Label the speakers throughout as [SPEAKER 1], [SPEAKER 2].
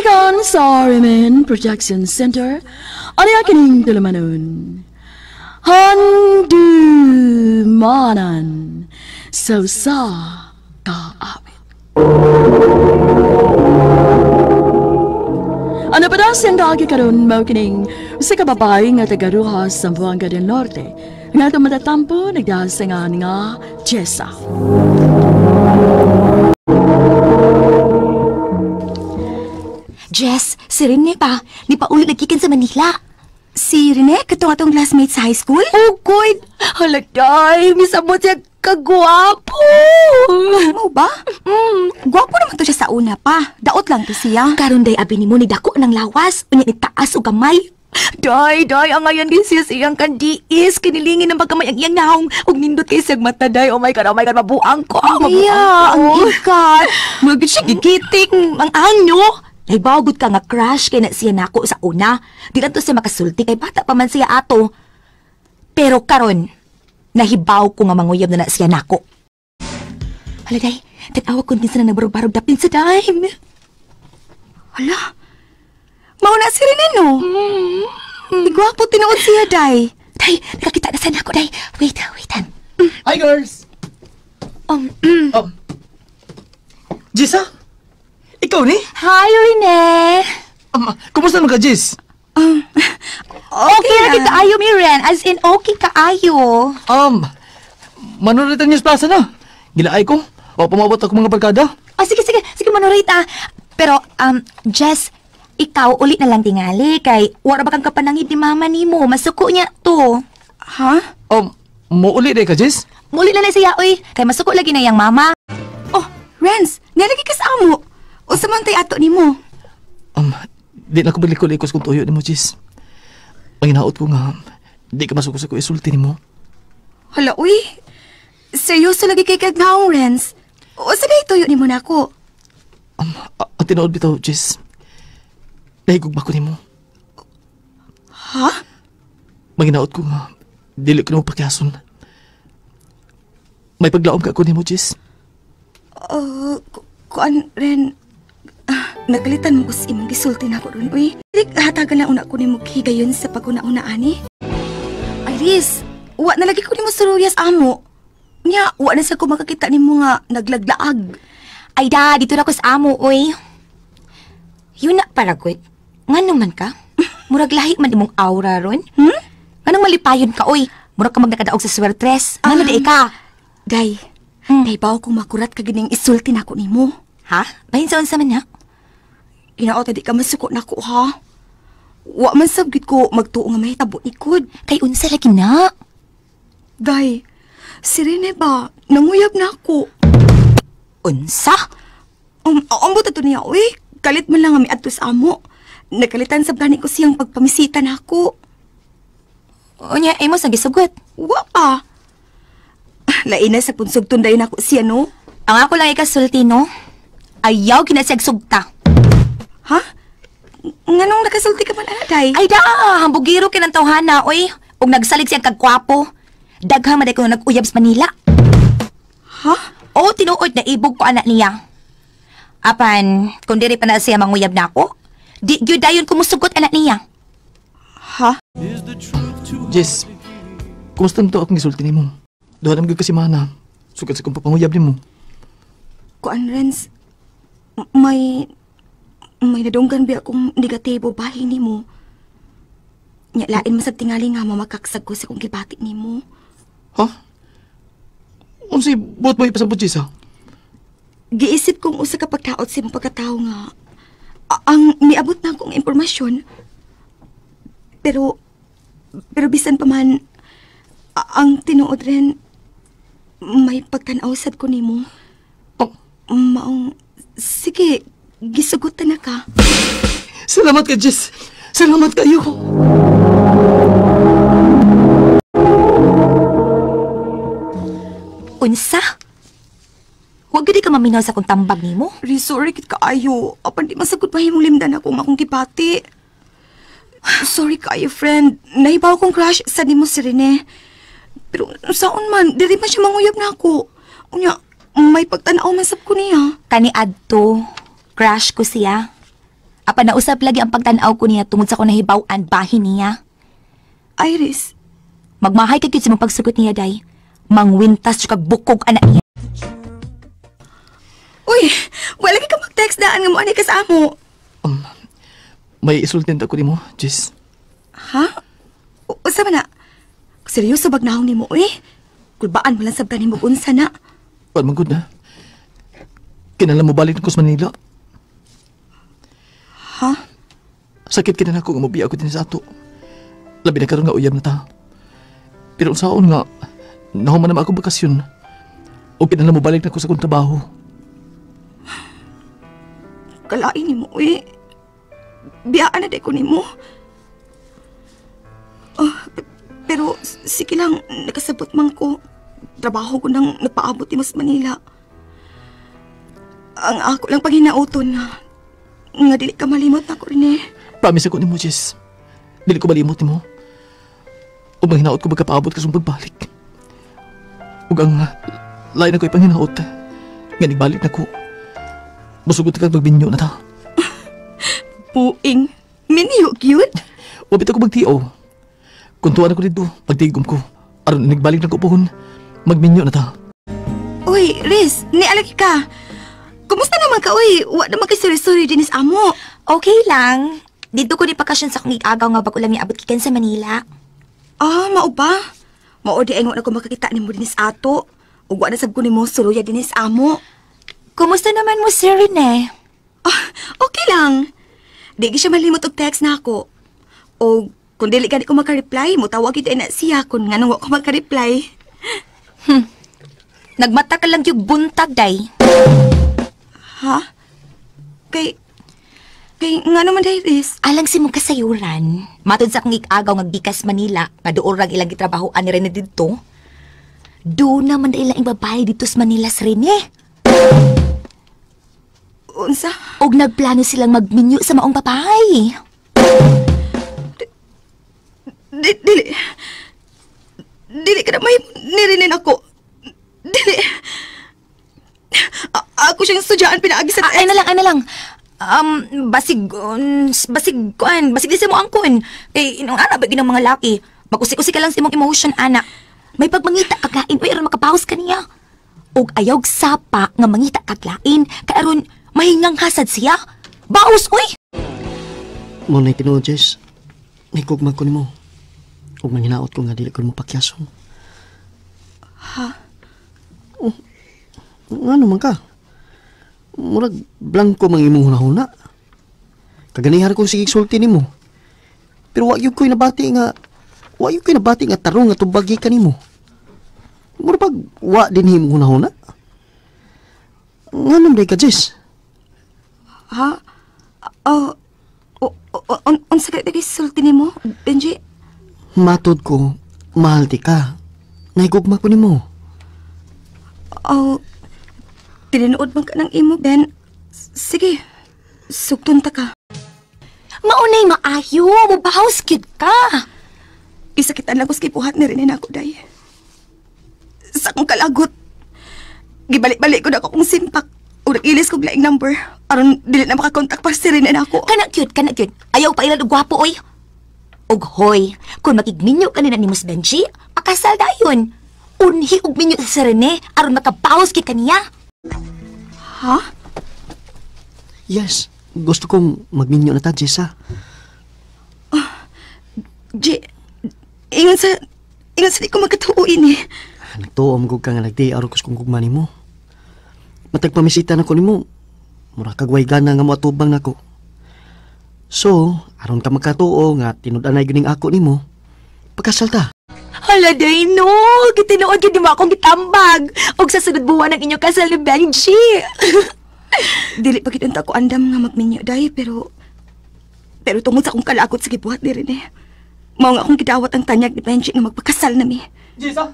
[SPEAKER 1] Ikan sa Remen Projection Center, ano yakining tulumanon? Handumanan, so sa kaawit. Ano pa daw siyang kagi karon mo kining sa kababay nga tagaruhas sa Buanga del Norte, nga tumatatampo nagdasangan nga Jessa.
[SPEAKER 2] Jess, si Rene pa. Di pa ulit nagkikin sa Manila. Si Rene? Katong atong classmate sa high school? Oh, God! Haladay, misabot siya kagwapo! Mo ba? Gwapo naman to siya sa una pa. Daot lang to siya. Karon day abi nimo ni dako ng lawas. Unya ni taas o gamay. Day, ang ngayon din siya siyang kandiis. Kinilingin ng pagkamay ang iyang nahong. Huwag nindot kayo siyang mata, day. Oh my God, mabuang ko. Yeah, ang ikat. Magod siya gigiting. Ang anyo. Ay bawagod ka nga crush kay na siya nako sa una. Di lang to siya makasulti kay bata pa man siya ato. Pero karon, nahibaw ko nga manguyab na siya nako. Haladay, tanawa ko din sa nabarog-barog dapin sa dime. Hala, mauna si Rene no? Igwapo tinuod siya, day. Day, nakakita na sa nako, day. Wait.
[SPEAKER 3] Hi, girls! Jessa? Ikaw ni?
[SPEAKER 2] Hi, Rene.
[SPEAKER 3] Kumusta naman ka, Jess?
[SPEAKER 2] Okay na kita ayo, Miren. As in, okay ka ayo.
[SPEAKER 3] Manuritan niyo sa plaza na. Gilaay ko. O pumabot ako mga barkada.
[SPEAKER 2] Oh, sige, Manorita. Pero, Jess, ikaw ulit na lang tingali kay wala ba kang kapanangid ni mama ni mo. Masuko niya to. Ha?
[SPEAKER 3] Muuli rin ka, Jess?
[SPEAKER 2] Muli na siya, oy. Kay masuko lagi na yang mama. Oh, Renz, nalagi ka sa amo. O samantay ato ni mo.
[SPEAKER 3] Di na ko balikol-ikos kung tuyo ni mo, Jess. Panginaot ko nga, di ka masuko sa ko isulti ni mo.
[SPEAKER 2] Hala, uy. Seryoso lagi kay kagnaong, Renz. O sabay tuyo ni mo na ako.
[SPEAKER 3] Ang tinood bitaw, Jess. Nahigog ba ko ni mo?
[SPEAKER 2] Ha?
[SPEAKER 3] Manginaot ko nga, dili ko na mo pakyason. May paglaom ka ko ni mo, Jess.
[SPEAKER 2] Kuan, Ren, nagalitan mo ko sa imong gisulti na ko ron, uy. Dik, hatagan na una ko ni mo higayon sa paguna-una, ani. Iris, wa na lagi ko ni mo suruyas amo. Nya, wa na sa ko makakita ni mo nga naglaglaag. Ay da, dito na ko sa amo, uy. Yun na paragot. Nga naman ka? Murag lahi man imong aura ron? Anong malipayon ka, uy? Murag ka magnakadaog sa swertres. Ano na ka? Day, day ba kung makurat ka gining isulti na ko ni mo? Ha? Bahin sa unsa man na? Inaot di ka masuko na ko, ha? Wa man sabgit ko magtuo nga may tabo ikod. Kay unsa lagi na? Day, si Rene ba? Nanguyab na ako. Unsa? Ang buta to niya, uy. Kalit man lang nga may adto sa amo. Nagkalitan sa gani ko siyang pagpamisita na ako. O niya, ay mo sa gisugot? Wa pa. Lain na sa punsog tunday na ako siya, no? Ang ako lang ikasulti, no? Ayaw kinasag sugta. Ha? Nganong nakasulti ka man, anaday? Ay da, hambugiro kinantawhana, oy. Og nagsalig siyang kagkwapo. Daghang maday ko nag-uyab sa Manila. Ha? O, tinuod na ibog ko anak niya. Apan, kung diri pa na siya manguyab na ako, di gyud dayon kumusugot anak niya. Ha?
[SPEAKER 3] Jess, kumusta nito akong gisulti ni mo? Doon naman kasi mana. Sukat sa kong papanguyab ni mo.
[SPEAKER 2] Kuan, Renz, may nadunggan ba akong negatibo bahin ni mo? Lain mo sa tingali nga mamakaksag ko sa kong gibati ni mo.
[SPEAKER 3] Ha? Unsay buot mo ipasabot, Jess, ha?
[SPEAKER 2] Giisip kong usa ka pagkaot sa imong pagkatao nga ang niabot na akong impormasyon. Pero bisan pa man ang tinuod rin may pagtanaw sad ko nimo. Maong sige, gisugutan na ka.
[SPEAKER 3] Salamat ka, Jess. Salamat kayo.
[SPEAKER 2] Unsa? Huwag gadi ka maminaw sa kong tambag ni mo. Sorry kit kaayo. Apan di masagod pa himong limdan ako akong kipati. Sorry kaayo, friend. Nahibaw kong crush sa ni mo si Rene. Pero saon man, diri man siya manguyab na ako. Unya, may pagtanaw man sab ko niya. Kani adto, crush ko siya.
[SPEAKER 4] Apa nausap lagi ang pagtanaw ko niya tungod sa ko nahibaw-an bahin niya.
[SPEAKER 2] Iris,
[SPEAKER 4] Magmahay ka gyud sa mong pagsugot niya, day. Mangwintas siya kag bukog anak niya.
[SPEAKER 2] uy, wala ka mag-text daan nga mo ani ka sa amo.
[SPEAKER 3] May isultin ako nimo, Jis.
[SPEAKER 2] Ha? Usa man na? Seryoso bagnahon nimo, uy? Kulbaan mo lang sabta nimo unsa na.
[SPEAKER 3] Kuan man gud na. Kinala mo balik ko sa Manila.
[SPEAKER 2] Ha?
[SPEAKER 3] Sakit kina nako nga mobiya ko din sa ato. Labi na karon nga uyab na ta. Pero saon nga nahuman naman ako bakasyon. O kinala mo balik na ko sa kong trabaho.
[SPEAKER 2] Kalain nimo, uy. Biyaan na day ko nimo. Pero sige lang, nakasabot man ko. Trabaho ko nang napaabot ni Mas Manila. Ang ako lang paghinauton nga dili ka malimot na ko rin eh.
[SPEAKER 3] Promise ako nimo, Jis. Dili ko malimot nimo. O manghinaot ko magkapaabot ka sa pagbalik. Ug ang lain ako ipanghinaot. Nga nagbalik na ko. Masugod ka magbinyo na ta.
[SPEAKER 2] Puing, miniyok yun?
[SPEAKER 3] Wabit ako magtiyo. Kung tuwan ako dito, pagtigom ko. Aron nagbalik na ko pohon. Magminyo na ta.
[SPEAKER 2] Uy, Riz, nialagi ka. Kumusta naman ka, uy? Wa naman kay suri-suri dinis amo.
[SPEAKER 4] Okay lang. Dito ko ni pakasyon sa kong agaw nga bago lang niabot kikan sa Manila.
[SPEAKER 2] Mao ba? Mao di ingon ako makakita nimo dinis ato. Ug wa na sab ko nimo suruya dinis amo.
[SPEAKER 4] Kumusta naman mo, si Rene?
[SPEAKER 2] Okay lang. Di siya malimot og text na ako. O kung dili gani ko maka-reply, mo tawag kita na siya kung nganong wa ko maka-reply.
[SPEAKER 4] Nagmata ka lang yung buntag, day.
[SPEAKER 2] Ha? Kay nga naman day, Riz.
[SPEAKER 4] Alang si mong kasayuran, matod sa kong agaw nga gikas Manila, nga doon rang ilang gitrabahoan ni Rene dito, doon naman na ilang babae dito sa Manila sa Rene.
[SPEAKER 2] Unsa?
[SPEAKER 4] Og nagplano silang magminyo sa maong babae.
[SPEAKER 2] Dili ka na may nirinin ako. Dili. Ako siyang sudyaan pinaagi sa
[SPEAKER 4] Ay na lang. Basig di sa mo angkon. Inong ana ba ginang mga laki. Mag-usik-usik ka lang sa imong emotion, anak. May pagmangita kaglain, uy, aron makapaus ka niya. Og ayaw sapa nga mangita kaglain, kay aron mahingang hasad siya. Baos, uy!
[SPEAKER 5] Mo na tinuod, Jess. Naikugmag ko ni mo. Huwag nang hinaot ko nga dili ko mo pakyason.
[SPEAKER 2] Ha?
[SPEAKER 5] Nga naman ka. Murag blanco mang imong hunahuna. Kaganihan ko sige sulti ni mo. Pero wa yun ko'y nabati nga tarong nga tubagi ka ni mo. Murag pag wa din himong hunahuna. Nga naman ka, Jess.
[SPEAKER 2] Ha? Unsa kay dagay sulti nimo, Benji?
[SPEAKER 5] Matod ko, mahal ti ka. Naigugma ko ni mo.
[SPEAKER 2] Tininuod man ka ng imo, Ben. Sige, sugtun ta ka.
[SPEAKER 4] Maunay maayo, mabahaws kid ka.
[SPEAKER 2] Isakitan lang ko sa kipuhat ni Rene na ako, day. Sa kong kalagot, gibalik-balik ko na ako kong simpak. O nag-ilis kong laing number. Aron, dili na makakontak pa si Rene na ako.
[SPEAKER 4] Kana cute. Ayaw pa ilan og gwapo, oy. Og hoy, kung makigminyo ka nila ni Mus Benji, akasal dayon. Unhi og minyo sa Rene, aron makapaos kay kaniya.
[SPEAKER 2] Ha?
[SPEAKER 5] Yes, gusto kong magminyo na ta, Jess, ha?
[SPEAKER 2] Ingon sa di ko magkatuuin eh.
[SPEAKER 5] Nagtuom ko ka nga nagdi aron kus kong gugma ni mo. Matagpamisita na ko ni mo. Mura kagway gana nga mo atubang na ko. So, aron ka magkatuo nga tinud-anay gining ako ni mo. Pagkasalta.
[SPEAKER 4] Hala, day no! Gitinuod yun di mo akong gitambag. Og sa sunod buwan ng inyong kasal ni Benji.
[SPEAKER 2] Dili pa kitang ko andam nga magminyo, day, pero tungod sa akong kalagot sa gibuhat ni Rene. Mao nga akong gidawat ang tanyag ni Benji nga magpakasal nami.
[SPEAKER 3] Jisa?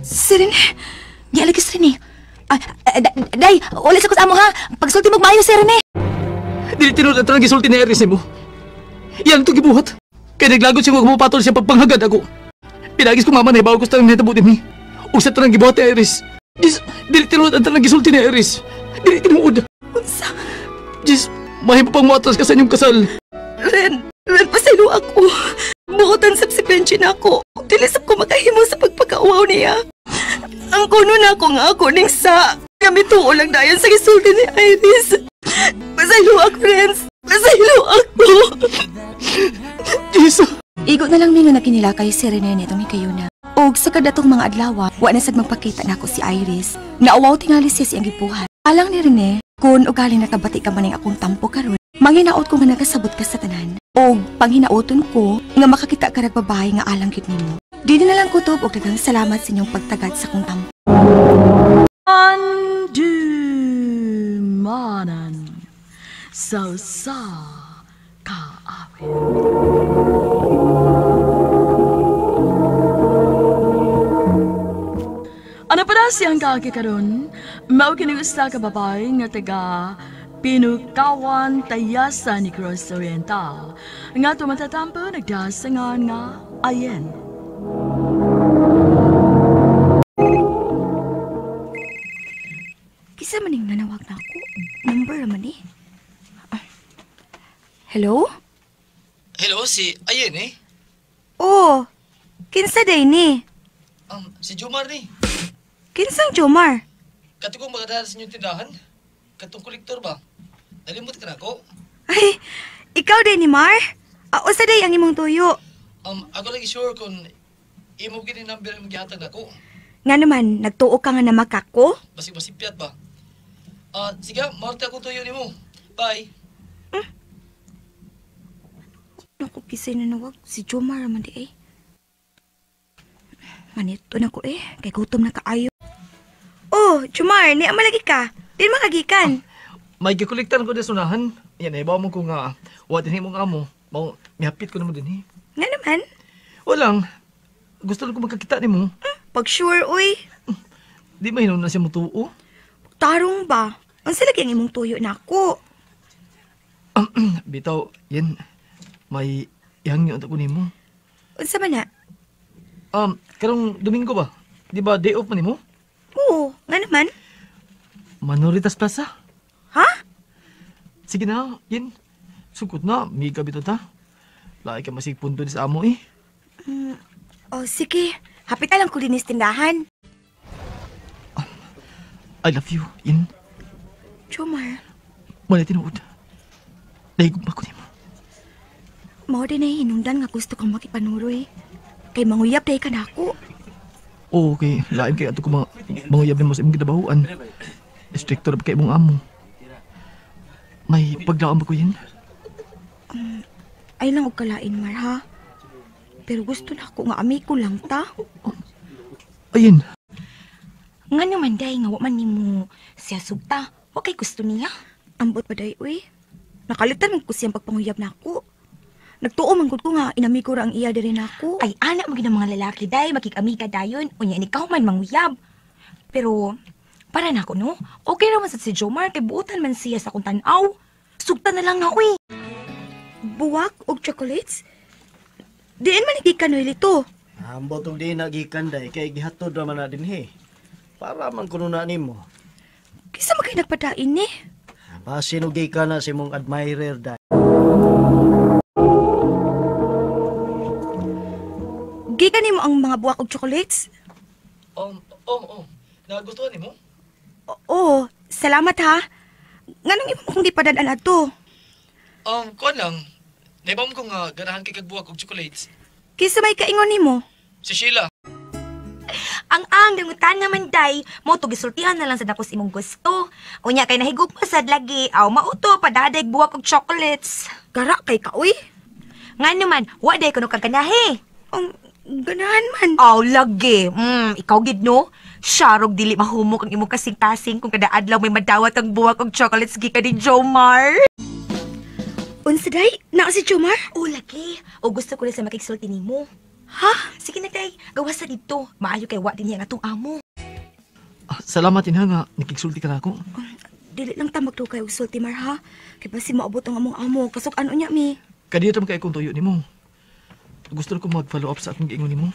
[SPEAKER 2] Si Rene.
[SPEAKER 4] Di alagis Rene. Day, ulit sa kusamo ha. Pagsulti magmayo si Rene.
[SPEAKER 3] Dili tinud at gisulti ni Iris mo. Yan ito gibuhat. Kaya naglagot siya magmupatol siya pagpanghagad ako. Pinagis ko mama na ibaw ko sa tanong netabutin ni. Usa ito nang gibuhat ni Iris. Dili tinud at gisulti ni Iris. Dili tinuod.
[SPEAKER 2] Unsa?
[SPEAKER 3] Jis, mahimo pang muatras ka sa inyong kasal.
[SPEAKER 2] Ren, pasaylo ako. Buotan sa si Benji na ako. Dilisap ko makahimo sa pagpagkauaw niya. Ang kuno na ako nga ako ning sa gamito lang dayon sa gisulti ni Iris. Pasaylo ako, Renz. Pasaylo ako.
[SPEAKER 3] Jis,
[SPEAKER 2] Igo na lang mi nga nakinilakay si Rene nito mi kayo na. Og sa kadatong mga adlaw, wa na sad magpakita nako si Iris. Naawaw tingali siya siyang gibuhat. Alang ni Rene, kun ugali nakabati ka maning akong tampo karon, manginaot ko nga nagasabot ka sa tanan. Og panghinaoton ko nga makakita ka rag babae nga alang gid nimo. Dili na lang kutob og daghang salamat sa inyong pagtagad sa kong tampo.
[SPEAKER 1] Andumanan sa kaawit. Ano pa na siyang kakikaroon? Mao kinugusta ka babae nga taga Pinukawan Tayasan ni Cross Oriental nga tumatatampo nagdasangan nga ayen.
[SPEAKER 2] Kisa maning nanawag na ako. Number naman eh. Hello?
[SPEAKER 3] hello, si Ayen eh.
[SPEAKER 2] Oh, kinsa day ni?
[SPEAKER 3] Si Jomar ni.
[SPEAKER 2] Kinsang Jomar?
[SPEAKER 3] Kato kong magdadaan sa inyong tindahan. Katong kolektor ba? Nalimot ka na ako.
[SPEAKER 2] Ay, ikaw day ni Mar? Usa day ang imong tuyo.
[SPEAKER 3] Ako lagi sure kung imo gini number ang gihatag nako.
[SPEAKER 2] Nga naman, nagtuo ka nga na makako?
[SPEAKER 3] Basig-basipyat ba? Sige, mahal akong tuyo nimo. Bye.
[SPEAKER 2] Naku, kisay na nawag. Si Jomar naman di eh. Manito na ko eh. Kay gutom na kaayo. Oh, Jomar, niya malagi ka. Di makagikan.
[SPEAKER 3] May gikolektan ko na sunahan. Yan eh, bawa mo ko nga, wa din mong amo. Bawa, mihapit ko naman din eh.
[SPEAKER 2] Nga naman.
[SPEAKER 3] Walang, gusto lang ko magkakita ni mo.
[SPEAKER 2] Pag sure, uy.
[SPEAKER 3] Di mahinom na siya mutuo.
[SPEAKER 2] Tarong ba? Ang lagi ang imong tuyo na ako.
[SPEAKER 3] Bitaw, yan, may ihangyo ang ko ni mo.
[SPEAKER 2] Unsa man na?
[SPEAKER 3] Karong Domingo ba? Di ba day off man ni mo?
[SPEAKER 2] Oo, nga naman.
[SPEAKER 3] Manoritas Plaza.
[SPEAKER 2] Ha?
[SPEAKER 3] Sige na, yan. Sugod na, may kabito ta. Laki ka masigpunto di sa amo eh.
[SPEAKER 2] Oh, sige. Hapit na lang ko din is tindahan.
[SPEAKER 3] I love you, yan.
[SPEAKER 2] Jomar,
[SPEAKER 3] Wala tinuod. Nahigog pa ko ni mo.
[SPEAKER 2] mao din ay hinungdan nga gusto kang makipanuroy. Kay manguyap day ka na ako.
[SPEAKER 3] Oo, okay. Lain kay ato ko manguyab ni mo sa imong ginabahuan. Strictor ba kay imong amo? May paglaam ba ko yan?
[SPEAKER 2] Ay lang og kalain, Mar, ha? Pero gusto na ako nga amigo lang ta.
[SPEAKER 3] Ayun.
[SPEAKER 4] Nga naman day, nga waman ni mo siya sugta. Wa kay gusto niya.
[SPEAKER 2] Ambot pa day, uy. Nakalitan man ko siyang pagpanguyab na ako. Nagtuo man gud ko nga inamigo ra ang iya diri na ako.
[SPEAKER 4] Ay, anak mo ng mga lalaki day, makikami ka dayon. Unya, ikaw man manguyab. Pero, para na ako, no? Okay naman sa si Jomar, kay buutan man siya sa kung tanaw. Sugta na lang na, uy.
[SPEAKER 2] Buwak og chocolates? Diin man igikan no ilito.
[SPEAKER 5] Ambot og di nagikan day kay gihatod ra man na dinhi. Para man kuno na nimo.
[SPEAKER 2] Kisa man kay nagpadain ni?
[SPEAKER 5] Basin og gikan na si mong admirer day.
[SPEAKER 2] Gikan nimo ang mga buwak og chocolates?
[SPEAKER 3] Nagustuhan ni mo?
[SPEAKER 2] Oo, salamat ha. Nganong imo kung di padadaan ato?
[SPEAKER 3] Kuan lang. Naibam ko nga ganahan kay kagbuwak og chocolates.
[SPEAKER 2] Kisa may kaingon nimo?
[SPEAKER 3] Si Sheila.
[SPEAKER 4] Ang dangutan naman day, mo to gisultihan na lang sa dakos imong gusto. Unya, kay nahigog pa sad lagi. Aw, mauto, padadag buwak og chocolates.
[SPEAKER 2] Gara kay ka, uy.
[SPEAKER 4] Nga naman, wa day kuno kaganahe.
[SPEAKER 2] Ang ganahan man.
[SPEAKER 4] Aw, lagi. Ikaw gid no? Syarog dili mahumok ang imong kasing-kasing kung kada adlaw may madawat ang buwak og chocolates gikan ni Jomar.
[SPEAKER 2] Unsa day? Naa si Jomar?
[SPEAKER 4] O lagi. O gusto ko na sa makiksulti nimo.
[SPEAKER 2] Ha?
[SPEAKER 4] Sige na day, gawas sa dito. Maayo kay wa din niya nga tong amo.
[SPEAKER 3] Salamat inha nga nakigsulti ka na ako.
[SPEAKER 2] Dili lang ta magtukay og sulti, Mar, ha? Kay basi maabot ang among amo. Kasok ano niya mi?
[SPEAKER 3] Kadiyot man kay akong tuyo nimo. Gusto ko mag-follow up sa akong giingon nimo.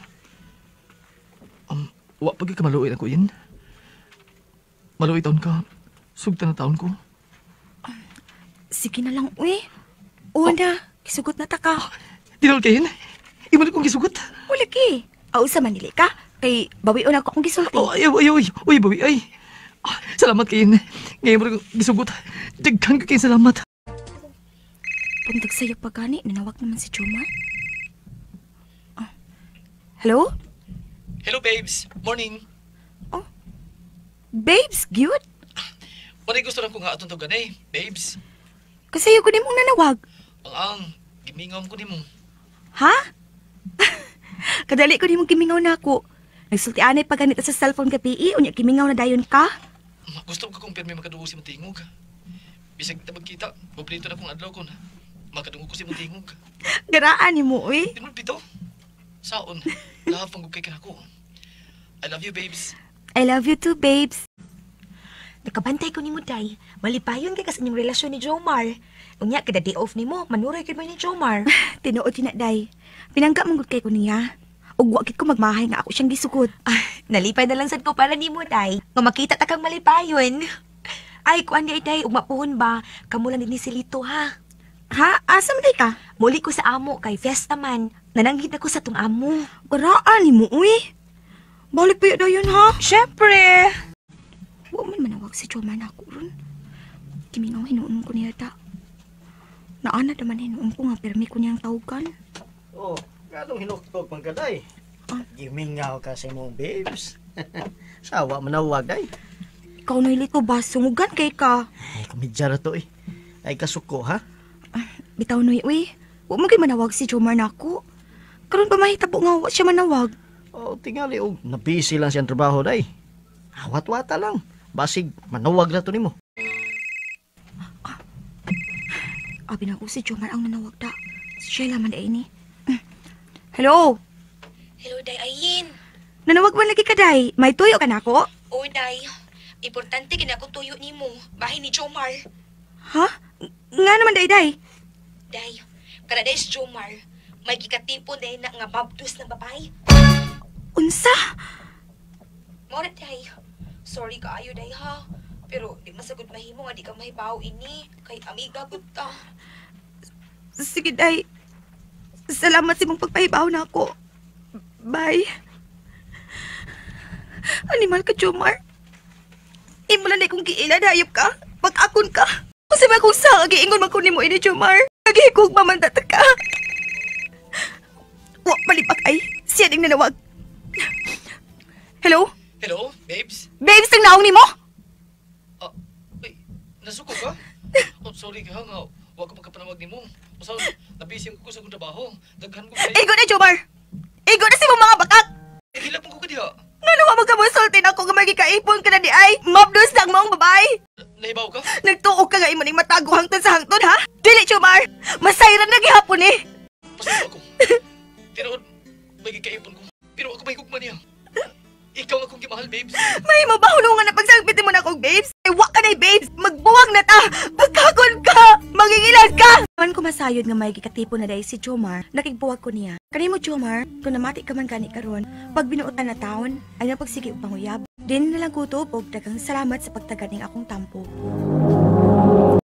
[SPEAKER 3] Wa pag ka maluoy ako yan. Maluoy taon ka. Sugta na taon ko.
[SPEAKER 2] Sige na lang, uy. Una, kisugot na ta ka.
[SPEAKER 3] Tinol kayo na. Imo na kong gisugot.
[SPEAKER 2] Wala ki. Aw sa Manili ka. Kay bawi una ko akong gisulti.
[SPEAKER 3] Oh, uy, bawi, ay. Salamat kayo na. Ngayon mo na kong gisugot. Daghan ka kayo salamat.
[SPEAKER 2] Puntag sa'yo pa gani, nanawag naman si Jomar. Hello?
[SPEAKER 3] Hello, babes. Morning.
[SPEAKER 2] Babes, cute?
[SPEAKER 3] Wala gusto lang ko nga atong tugan eh, babes.
[SPEAKER 2] Kasi ko ni mong nanawag.
[SPEAKER 3] Ang gimingom ko ni mo.
[SPEAKER 2] Ha? Kadali ko ni mong kimingaw na ako. Nagsulti anay pa ganito sa cellphone ka, PE. Unya kimingaw na dayon ka.
[SPEAKER 3] Gusto ko kung pirmi makadugo si Matingog. Bisag na magkita, paborito na kong adlaw ko na. Makadungo ko si Matingog.
[SPEAKER 2] Garaan ni mo, uy.
[SPEAKER 3] Tinul pito. Saon, lahap ang gugkay ka na ko. I love you, babes.
[SPEAKER 2] I love you too, babes.
[SPEAKER 4] Nakabantay ko ni mo, day. Malipayon kay kas inyong relasyon ni Jomar. Unya, kada day off ni mo, manuray kay ni Jomar.
[SPEAKER 2] Tinuod tinakday. Pinangga manggod kay ko niya. Ug wa gid ko magmahay nga ako siyang gisugot.
[SPEAKER 4] Nalipay na lang sad ko para ni mo, day. Nga makita ta kang malipayon. Ay, kuan di day, ug mapuhon ba? Kamu lang din ni Silito, ha?
[SPEAKER 2] Ha? Asa man day ka?
[SPEAKER 4] Muli ko sa amo kay fiesta man. Nananghid ako sa tong amo.
[SPEAKER 2] Garaan ni mo, uy. Balik pa yun na yun, ha?
[SPEAKER 4] Syempre!
[SPEAKER 2] Wa man manawag si Jomar na ako ron. Kimingaw hinuon ko niya ta. Naana naman hinuon ko nga permi ko niyang tawagan.
[SPEAKER 5] Oh, ganong hinuktok pang kaday. Gimingaw ka sa imong babes. Sawa manawag day.
[SPEAKER 2] Ikaw na ilito ba? Sungugan kay ka.
[SPEAKER 5] Ay, kumidya ra to eh. Ay kasuko ha.
[SPEAKER 2] Bitaw noy, uy. Wa mo kay manawag si Jomar na ako. Karon pa mahitabo nga wa siya manawag.
[SPEAKER 5] Oh, tingali og nabisi lang siyang trabaho day. Awat-wata lang. Basig manawag na to nimo.
[SPEAKER 2] Abi na ko si Jomar ang nanawag da. Siya laman day ni. Hello?
[SPEAKER 4] Hello, day Ayin.
[SPEAKER 2] Nanawag man lagi ka, day. May tuyo ka na ako?
[SPEAKER 4] O, day. Importante kina ko tuyo ni mo. Bahay ni Jomar.
[SPEAKER 2] Ha? Nga naman, day, day.
[SPEAKER 4] Day, kada day si Jomar, may gikatipo day na nga babdos na babae.
[SPEAKER 2] Unsa?
[SPEAKER 4] Mora, day. Sorry kaayo, day, ha? Pero di masagod mahimo nga di ka mahibaw ini. Kay amiga gud ta.
[SPEAKER 2] Sige, day. Salamat sa mong pagpahibaw na ako. Bye. Animal ka, Jomar. Imo lang na kong giila, dayop ka. Pag-akon ka. Kasi ba kung sa agiingon man ko ni mo ini, Jomar. Nagihigog mamandata ka. Wa, palipak ay. Siya ding nanawag. Hello?
[SPEAKER 3] Hello, babes.
[SPEAKER 2] Babes, ang naong ni mo?
[SPEAKER 3] Uy, nasuko ka? Oh, sorry ka nga. Huwag ko magkapanawag ni mo. Basta, nabisi ko sa kong trabaho. Daghan ko kayo.
[SPEAKER 2] Igo na, Jomar. Igo na si mong mga bakak.
[SPEAKER 3] Hilap mo ko ka diha.
[SPEAKER 2] Nga nawa magkamusultin ako nga magikaipon ka na di ay. Mabdos lang mong babae.
[SPEAKER 3] Nahibaw ka?
[SPEAKER 2] Nagtuog ka nga imo ning matago hangtod sa hangtod, ha? Dili, Jomar. Masayran na gihapon eh.
[SPEAKER 3] Pasok ako. Tinuod, may gikaipon ko. Pero ako may hugman niya. Ikaw nga kong gimahal, babes.
[SPEAKER 2] May mabahulungan na pagsagpitin mo na akong babes. Ay, wak ka na, babes. Magbuwag na ta. Magkakon ka. Mangingilan ka. Man ko masayod nga may gikatipo na dahi si Jomar. Nakigbuwag ko niya. Kanimo, Jomar, kung namati ka man gani karon, pag binuotan na taon, ay napagsige upang uyab. Din na lang kutob og daghang salamat sa pagtaganing akong tampo.